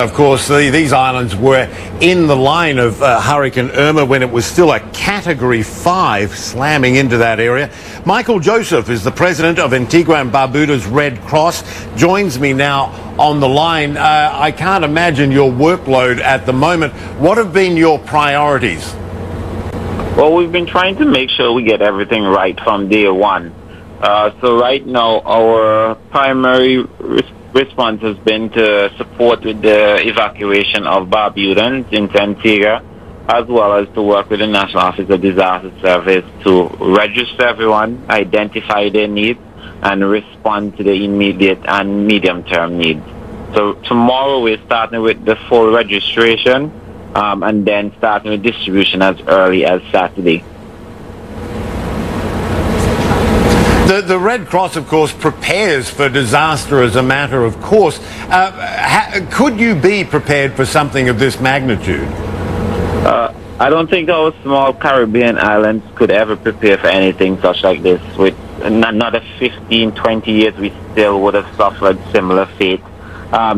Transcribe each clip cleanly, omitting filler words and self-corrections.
Of course, these islands were in the line of Hurricane Irma when it was still a Category 5 slamming into that area. Michael Joseph is the president of Antigua and Barbuda's Red Cross, joins me now on the line. I can't imagine your workload at the moment. What have been your priorities? Well, we've been trying to make sure we get everything right from day one. So right now, our primary response has been to support with the evacuation of Barbudans into Antigua, as well as to work with the National Office of Disaster Service to register everyone, identify their needs, and respond to the immediate and medium-term needs. So tomorrow we're starting with the full registration and then starting with distribution as early as Saturday. The Red Cross, of course, prepares for disaster as a matter of course. Could you be prepared for something of this magnitude? I don't think our small Caribbean islands could ever prepare for anything such like this. With another 15, 20 years, we still would have suffered similar fate,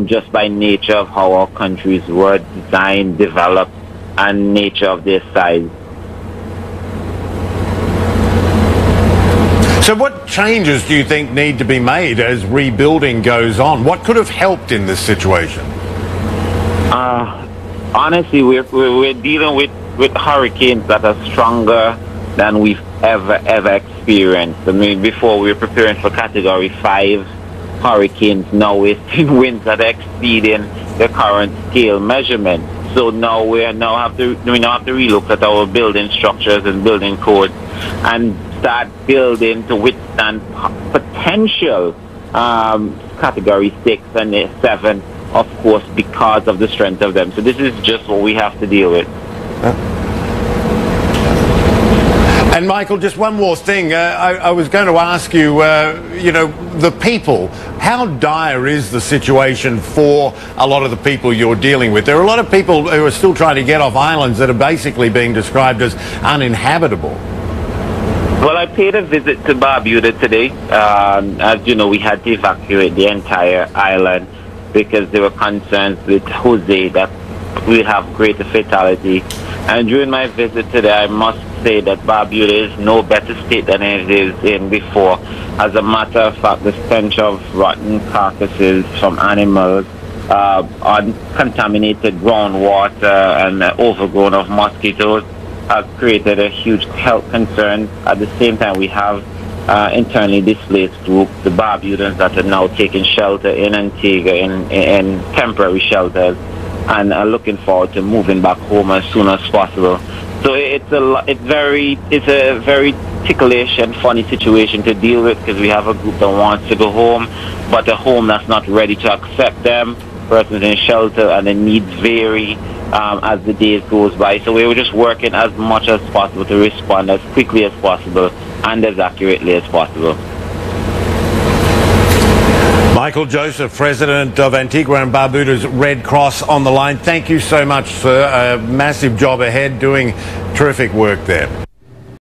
just by nature of how our countries were designed, developed, and nature of their size. So what changes do you think need to be made as rebuilding goes on? What could have helped in this situation? Honestly, we're dealing with hurricanes that are stronger than we've ever experienced. I mean, before we were preparing for Category 5 hurricanes, now we're seeing winds that are exceeding the current scale measurement. So now we now have to relook at our building structures and building codes and start building to withstand potential Category 6 and 7, of course, because of the strength of them. So this is just what we have to deal with. And Michael, just one more thing. I was going to ask you, you know, the people, how dire is the situation for a lot of the people you're dealing with? There are a lot of people who are still trying to get off islands that are basically being described as uninhabitable. Well, I paid a visit to Barbuda today. As you know, we had to evacuate the entire island because there were concerns with Jose that we have greater fatality. And during my visit today, I must say that Barbuda is no better state than it is in before. As a matter of fact, the stench of rotten carcasses from animals, contaminated groundwater, and overgrown of mosquitoes has created a huge health concern. At the same time, we have internally displaced groups, the Barbudans, that are now taking shelter in Antigua in temporary shelters, and are looking forward to moving back home as soon as possible. So it's a very ticklish and funny situation to deal with, because we have a group that wants to go home, but a home that's not ready to accept them. Persons in shelter, and the needs vary as the days goes by. So we were just working as much as possible to respond as quickly as possible and as accurately as possible. Michael Joseph, president of Antigua and Barbuda's Red Cross, on the line. Thank you so much, sir. A massive job ahead, doing terrific work there.